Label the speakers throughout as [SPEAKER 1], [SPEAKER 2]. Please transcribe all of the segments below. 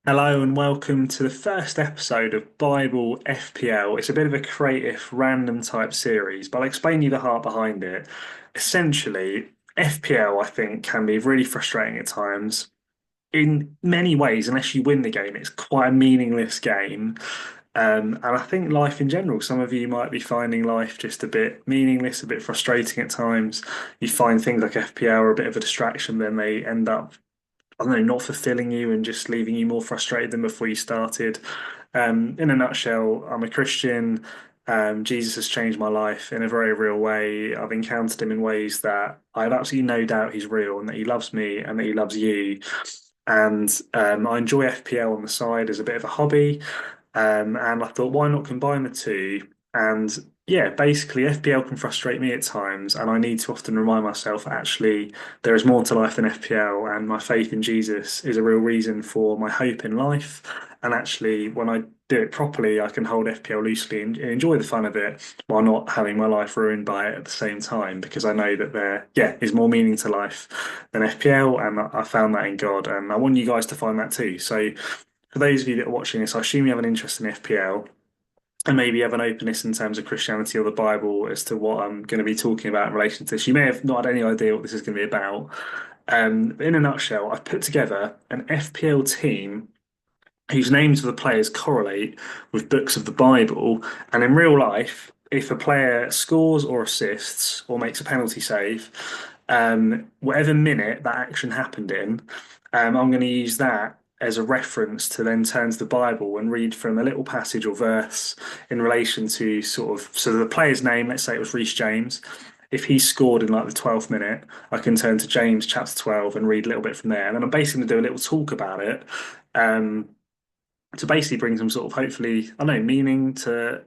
[SPEAKER 1] Hello and welcome to the first episode of Bible FPL. It's a bit of a creative, random type series, but I'll explain you the heart behind it. Essentially, FPL, I think, can be really frustrating at times. In many ways, unless you win the game, it's quite a meaningless game. And I think life in general, some of you might be finding life just a bit meaningless, a bit frustrating at times. You find things like FPL are a bit of a distraction, then they end up I don't know, not fulfilling you and just leaving you more frustrated than before you started. In a nutshell, I'm a Christian. Jesus has changed my life in a very real way. I've encountered him in ways that I have absolutely no doubt he's real and that he loves me and that he loves you. And I enjoy FPL on the side as a bit of a hobby. And I thought, why not combine the two? And yeah, basically, FPL can frustrate me at times, and I need to often remind myself actually there is more to life than FPL, and my faith in Jesus is a real reason for my hope in life. And actually, when I do it properly, I can hold FPL loosely and enjoy the fun of it while not having my life ruined by it at the same time, because I know that yeah, is more meaning to life than FPL, and I found that in God, and I want you guys to find that too. So, for those of you that are watching this, I assume you have an interest in FPL and maybe have an openness in terms of Christianity or the Bible as to what I'm going to be talking about in relation to this. You may have not had any idea what this is going to be about. In a nutshell, I've put together an FPL team whose names of the players correlate with books of the Bible. And in real life, if a player scores or assists or makes a penalty save, whatever minute that action happened in, I'm going to use that as a reference to then turn to the Bible and read from a little passage or verse in relation to so the player's name, let's say it was Reece James. If he scored in like the 12th minute, I can turn to James chapter 12 and read a little bit from there. And then I'm basically going to do a little talk about it. Um, to basically bring some sort of hopefully I don't know meaning to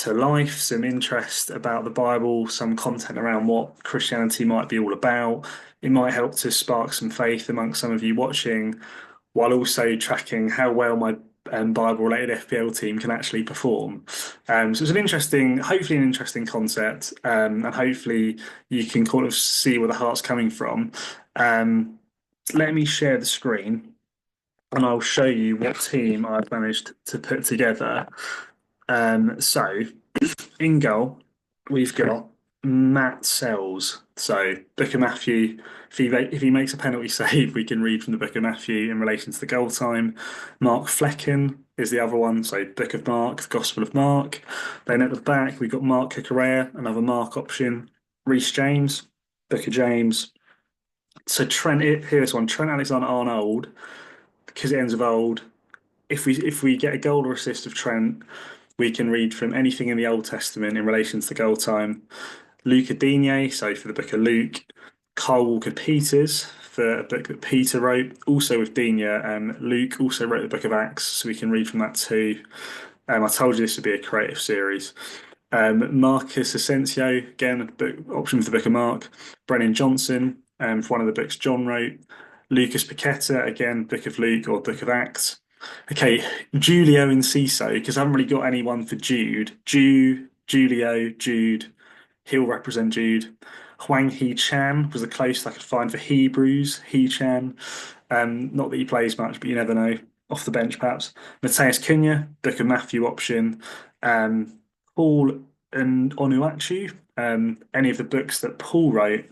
[SPEAKER 1] life, some interest about the Bible, some content around what Christianity might be all about. It might help to spark some faith amongst some of you watching, while also tracking how well my Bible-related FPL team can actually perform. So it's an interesting, hopefully an interesting concept, and hopefully you can kind of see where the heart's coming from. Um, Let me share the screen and I'll show you what team I've managed to put together. So in goal, we've got Matt Sells. So Book of Matthew. If he makes a penalty save, we can read from the Book of Matthew in relation to the goal time. Mark Flecken is the other one. So Book of Mark, the Gospel of Mark. Then at the back, we've got Mark Cucurella, another Mark option. Reece James, Book of James. So here's one. Trent Alexander-Arnold, because it ends with old. If we get a goal or assist of Trent, we can read from anything in the Old Testament in relation to the goal time. Luca Digne, so for the book of Luke. Carl Walker Peters for a book that Peter wrote, also with Digne, and Luke also wrote the book of Acts, so we can read from that too. I told you this would be a creative series. Marcus Asensio, again, a book, option for the book of Mark. Brennan Johnson, for one of the books John wrote. Lucas Paqueta, again, book of Luke or book of Acts. Okay, Julio and Ciso, because I haven't really got anyone for Jude. Julio, Jude. He'll represent Jude. Huang He Chan was the closest I could find for Hebrews. He Chan. Not that he plays much, but you never know. Off the bench, perhaps. Mateus Cunha, Book of Matthew option. Um, Paul and Onuachu. Any of the books that Paul wrote,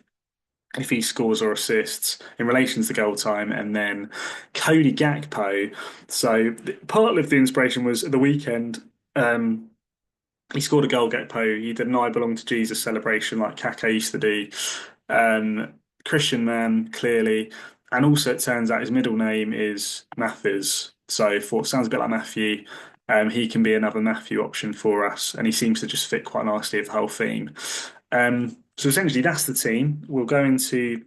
[SPEAKER 1] if he scores or assists in relation to goal time, and then Cody Gakpo. So part of the inspiration was at the weekend. He scored a goal, Gakpo. He did an I belong to Jesus celebration like Kaka used to do. Christian man, clearly. And also, it turns out his middle name is Mathis. So, for sounds a bit like Matthew. He can be another Matthew option for us, and he seems to just fit quite nicely with the whole theme. So essentially, that's the team. We'll go into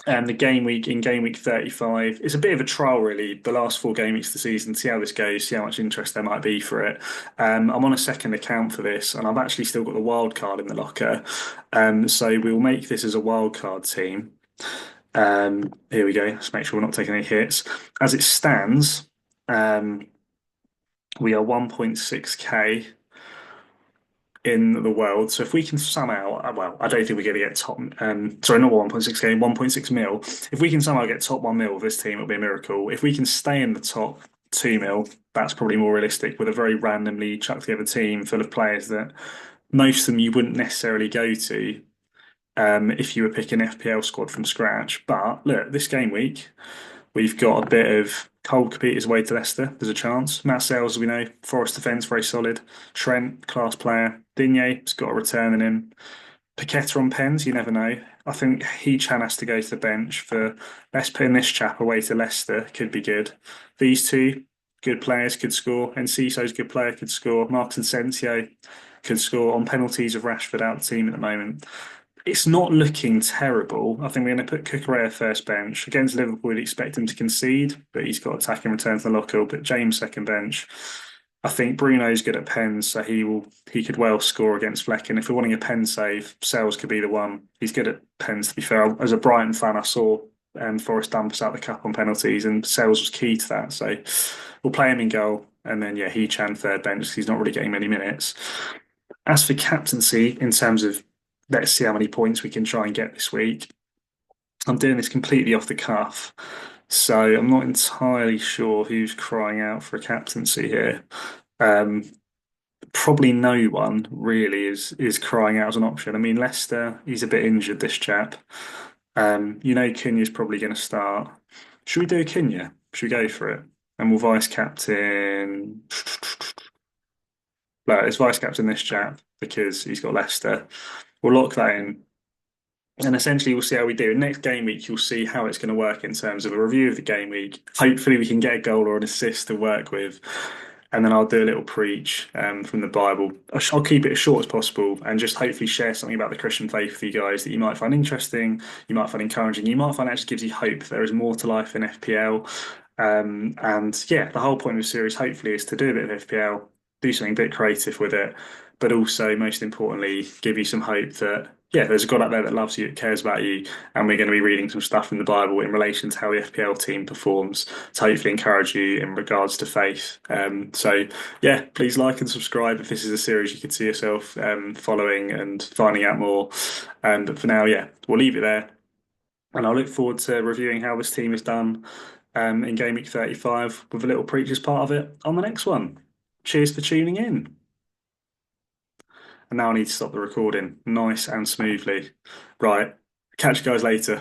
[SPEAKER 1] the game week in game week 35. It's a bit of a trial, really, the last four game weeks of the season, see how this goes, see how much interest there might be for it. I'm on a second account for this, and I've actually still got the wild card in the locker. So we'll make this as a wild card team. Here we go. Let's make sure we're not taking any hits. As it stands, we are 1.6k. in the world. So if we can somehow, well, I don't think we're going to get top, sorry, not 1.6 game, 1.6 mil. If we can somehow get top 1 mil with this team, it'll be a miracle. If we can stay in the top 2 mil, that's probably more realistic with a very randomly chucked together team full of players that most of them you wouldn't necessarily go to if you were picking FPL squad from scratch. But look, this game week, we've got a bit of Cole Capeter's away to Leicester. There's a chance. Matt Sales, we know, Forest defence very solid. Trent, class player. Digne's got a return in him. Paqueta on pens, you never know. I think Chan has to go to the bench for let's putting this chap away to Leicester could be good. These two good players could score. Enciso's a good player could score. Marks and Sensio could score on penalties of Rashford out the team at the moment. It's not looking terrible. I think we're going to put Cucurella first bench. Against Liverpool, we'd expect him to concede, but he's got attack and return to the locker. But James second bench. I think Bruno's good at pens, so he could well score against Flecken. If we're wanting a pen save, Sales could be the one. He's good at pens, to be fair. As a Brighton fan, I saw Forrest dump us out the cup on penalties, and Sales was key to that. So we'll play him in goal, and then Chan third bench because he's not really getting many minutes. As for captaincy, in terms of let's see how many points we can try and get this week. I'm doing this completely off the cuff, so I'm not entirely sure who's crying out for a captaincy here. Um, Probably no one really is crying out as an option. I mean, Leicester, he's a bit injured, this chap. Cunha's probably going to start. Should we do Cunha? Should we go for it? And we'll vice captain. No, it's vice captain this chap because he's got Leicester. We'll lock that in. And essentially, we'll see how we do. Next game week, you'll see how it's going to work in terms of a review of the game week. Hopefully, we can get a goal or an assist to work with. And then I'll do a little preach from the Bible. I'll keep it as short as possible and just hopefully share something about the Christian faith with you guys that you might find interesting, you might find encouraging, you might find actually gives you hope there is more to life in FPL. And yeah, the whole point of the series hopefully is to do a bit of FPL, do something a bit creative with it, but also most importantly, give you some hope that yeah, there's a God out there that loves you, that cares about you, and we're going to be reading some stuff in the Bible in relation to how the FPL team performs to hopefully encourage you in regards to faith. So yeah, please like and subscribe if this is a series you could see yourself following and finding out more. But for now, yeah, we'll leave it there, and I look forward to reviewing how this team is done in Game Week 35 with a little preacher's part of it on the next one. Cheers for tuning in. And now I need to stop the recording nice and smoothly. Right, catch you guys later.